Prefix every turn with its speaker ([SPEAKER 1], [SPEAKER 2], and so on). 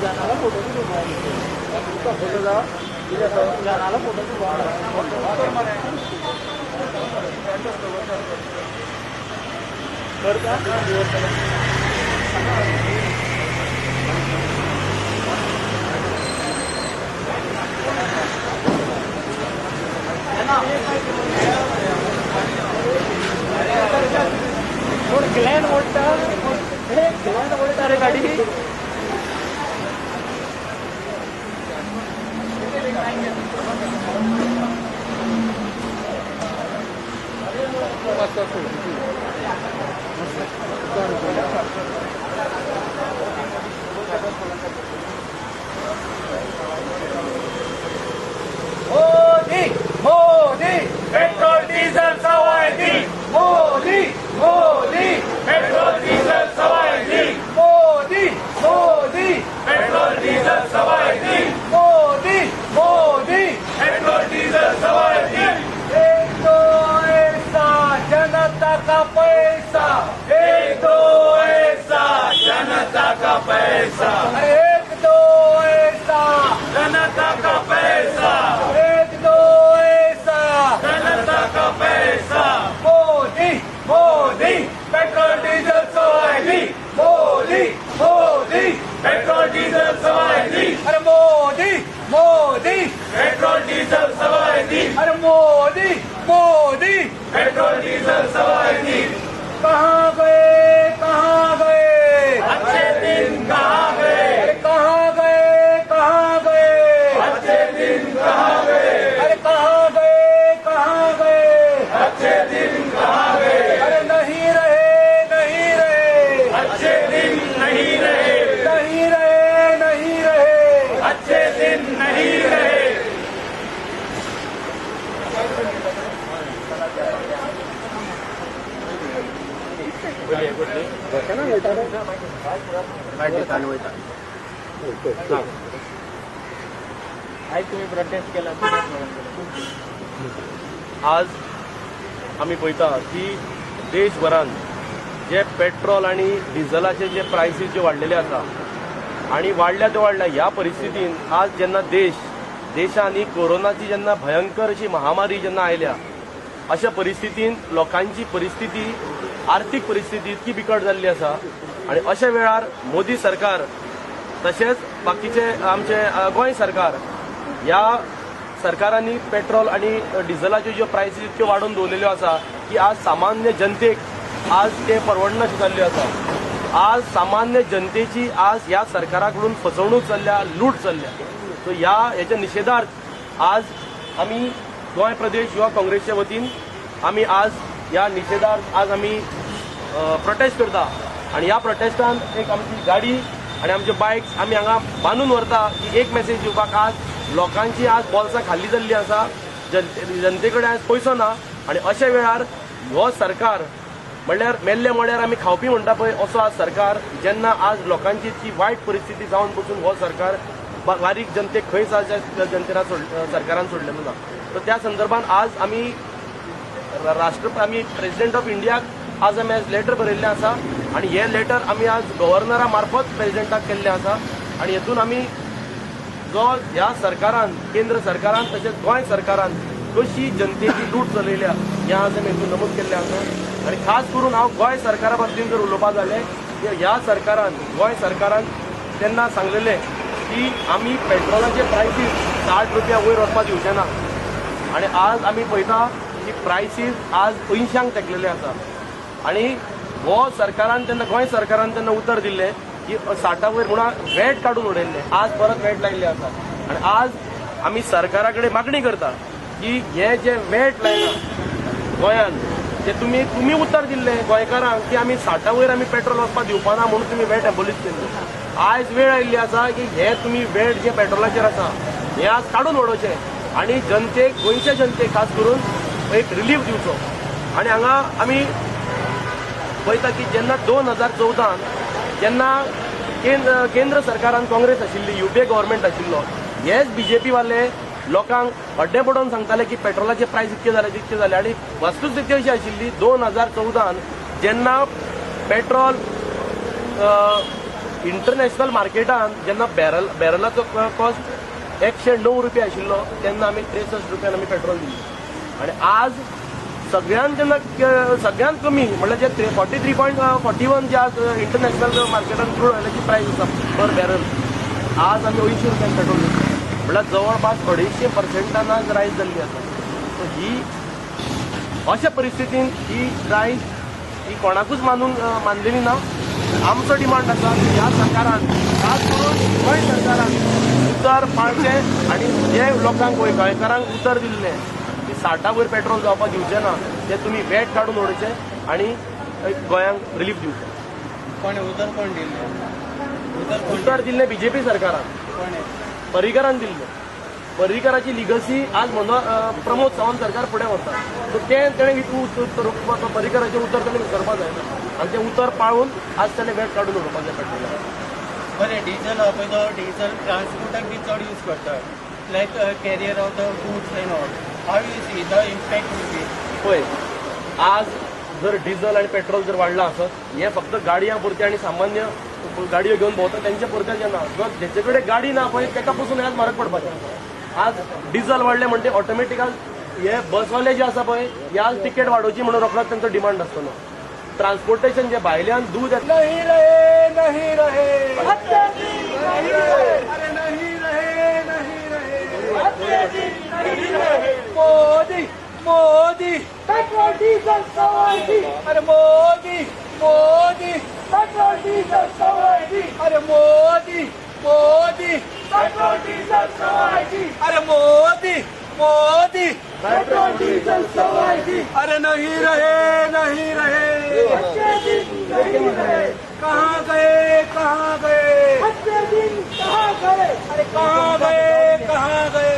[SPEAKER 1] Janala photo भी उसका photo जाओ जानाला फोटो भी ग्लैंड वोल्टा रे गाड़ी मोदी मोदी पेट्रोल डीजल सवाई दी मोदी मोदी पेट्रोल डीजल सवाई दी मोदी मोदी पेट्रोल डीजल सवाई दी मोदी मोदी पेट्रोल डीजल सवाई दी एक दो ऐसा जनता का पैसा एक दो ऐसा जनता का पैसा एक दो ऐसा जनता का पैसा एक दो ऐसा जनता का पैसा मोदी मोदी पेट्रोल डीजल सवाई दी मोदी मोदी पेट्रोल डीजल सवाई दी अरे मोदी मोदी पेट्रोल डीजल सवाई दी अरे मोदी मोदी पेट्रोल डीजल सवाई दी कहाँ गए अच्छे दिन कहाँ गए कहाँ गए अच्छे दिन कहाँ गए अरे कहाँ गए अच्छे दिन कहाँ गए अरे नहीं रहे अच्छे दिन नहीं रहे अच्छे दिन नहीं रहे आज तुम्ही प्रोटेस्ट केला
[SPEAKER 2] आज आम्ही पळयता की देशभरान जे पेट्रोल आणि डिझलाचे जे प्रायसीस जे वाडलेले आसा आणि वाडल्या ते वाडल्या ह्या परिस्थितीन आज जेन्ना देशांनी कोरोनाची जेन्ना भयंकर अशी महामारी जेन्ना आयल्या अशा परिस्थितीन लोकांची परिस्थिती आर्थिक परिस्थिती इतकी बिकट जाल्ली आसा आणि अशा वेळार मोदी सरकार तशेंच बाकीचे आमचे गोंय सरकार ह्या सरकारांनी पेट्रोल आणि डिझलाच्यो ज्यो प्रायसीस इतक्यो वाडोवन दवरलेल्यो आसा की आज सामान्य जनतेक आज ते परवडनाशें जाल्ल्यो आसा आज सामान्य जनतेची आज ह्या सरकाराकडून फसवणूक चल्ल्या लूट चल्ल्या सो ह्याच्या निषेधार्थ आज आम्ही गोंय प्रदेश युवा काँग्रेसच्या वतीन आम्ही आज ह्या निषेधार्थ आज आम्ही प्रोटेस्ट करता आणि ह्या प्रोटेस्टान एक आमची गाडी आणि आमचे बायक्स आम्ही हांगा बांदून व्हरता की एक मेसेज दिवपाक आज लोकांची आज बॉल्सां खाली जाल्ली आसा जनते कडेन आज पयसो ना आणि अशा वेळार हो सरकार म्हणल्यार मेल्ले मोड्यार आमी खावपी म्हणटा पळय असो आज सरकार जेन्ना आज लोकांची इतकी वायट परिस्थिती जावन पसून हो सरकार बारीक जनतेक खंयच आज जनतेला सरकारान सोडलेलो ना तर त्या संदर्भात आज आमी प्रेसिडेंट ऑफ इंडियाक आज आमी आज लेटर बरयल्लें आसा आणि हे लेटर आमी आज गव्हर्नरा मार्फत प्रेसिडेंटाक केल्लें आसा आणि हेतून आमी जो ह्या सरकारान केंद्र सरकारान तशेंच गोंय सरकारान कशी जनतेची लूट चलयल्या हें आज आमी हेतून नमूद केल्लें आसा आणि खास करून हांव गोंय सरकारा बाबतींत जर उलोवपाक जालें ह्या सरकारान गोंय सरकारान तेन्ना सांगलेलें की आमी पेट्रोलाचे प्रायसीस 60 रुपया वयर वचपाक दिवचे ना आणि आज आमी पळयता की प्रायसीस आज 80 तेकलेले आसा आणि हो सरकारान तेन्ना गोंय सरकारान तेन्ना उतर दिल्लें की 60 वयर म्हणून वॅट काडून उडयल्लें आज परत वॅट लायिल्लें आसा आणि आज आमी सरकारा कडेन मागणी करता की हे जे वॅट लायला गोंयान ते तुम्ही उत्तर दिल्लें गोंयकारांक की आमी 60 वयर आमी पेट्रोल वचपाक दिवपाना म्हणून तुमी वॅट एबॉलिश केल्लें आज वेळ आयिल्ली आसा की हे तुमी वॅट जे पेट्रोलाचेर आसा हे आज काडून उडोवचें आणि जनतेक गोंयच्या जनतेक खास करून एक रिलीफ दिवचो आणि हांगा आमी पळयता की जेन्ना 2014 जेन्ना केंद्र सरकारान काँग्रेस आशिल्ली युपीए गव्हर्मेंट आशिल्लो हेच बीजेपी वाले लोकांक हड्डे पडोवन सांगताले की पेट्रोलाचे प्रायस इतके जाले आणि वस्तुस्थिती अशी आशिल्ली 2014 जेन्ना पेट्रोल इंटरनॅशनल मार्केटान जेन्ना बॅरलाचो कॉस्ट 109 रुपया आशिल्लो तेन्ना आमी 63 रुपयान आमी पेट्रोल दिल्लें. आनी आज सगळ्यात जेन्ना सगळ्यात कमी म्हणल्यार जे 43.41 जे आज इंटरनॅशनल मार्केटान क्रूड ऑयलाची प्रायस आसा पर बॅरल, आज आमी 80 रुपयान पेट्रोल दिता. म्हणल्यार जवळपास 250% आज रायज जाल्ली आसा. सो ही अशा परिस्थितीन ही रायज ही कोणाकूच मानलेली ना. आमचो डिमांड आसा की ह्या सरकारान खास करून गोंय सरकारान उतर पाळचें आनी जे लोकांक गोंयकारांक उतर दिल्लें की 60 वयर पेट्रोल जावपाक दिवचें ना, ते तुमी वेट काडून उडोवचें आनी गोंयांक रिलीफ दिवचें.
[SPEAKER 1] कोणी उतर कोण दिल्लें?
[SPEAKER 2] उतर दिल्लें बीजेपी सरकारान,
[SPEAKER 1] कोणी?
[SPEAKER 2] पर्रीकारान दिल्लें. पर्रीकाराची लिगसी आज प्रमोद सावंत सरकार फुडें व्हरता. सो तेणें पर्रीकाराचें उतर ताणें करपाक जायना आनी तें उतर पाळून आज ताणें वेट काडून उडोवपाक जाय पेट्रोलाक.
[SPEAKER 1] बरें, डिझल हो पळय तो डिझल ट्रान्सपोर्टाक बी चड यूज करता, like carrier of the goods and all. How you see the impact will be?
[SPEAKER 2] पळय, आज जर डिझल आनी पेट्रोल जर वाडला आसत, हें फक्त गाडयां पुरतें आनी सामान्य गाडयो घेवन भोंवता तेंच्या पुरतें ना. जर जेचे कडेन गाडी ना पळय तेका पसून आज म्हारग पडपाचें. आज डिझल वाडलें म्हणटे ऑटोमॅटीक आज हे बसवाले जे आसा पळय हे आज तिकेट वाडोवची म्हणून रोखडोच तांचो डिमांड आसतलो. ट्रान्सपोर्टेशन जे भायल्यान दूध
[SPEAKER 1] नहीं रहे, नहीं रहे, नहीं रहे, अरे नहीं रहे, नहीं रहे. मोदी, मोदी, पेट्रोल डीजल सवारी, अरे मोदी, मोदी, पेट्रोल डीजल सवारी, अरे मोदी, मोदी, पेट्रोल डीजल सवारी, अरे मोदी, मोदी, पेट्रोल डीजल सवारी, अरे नहीं रहे, नहीं रहे. कहाँ गए, कहाँ गए, कहाँ गए, अरे कहाँ गए, कहाँ गए.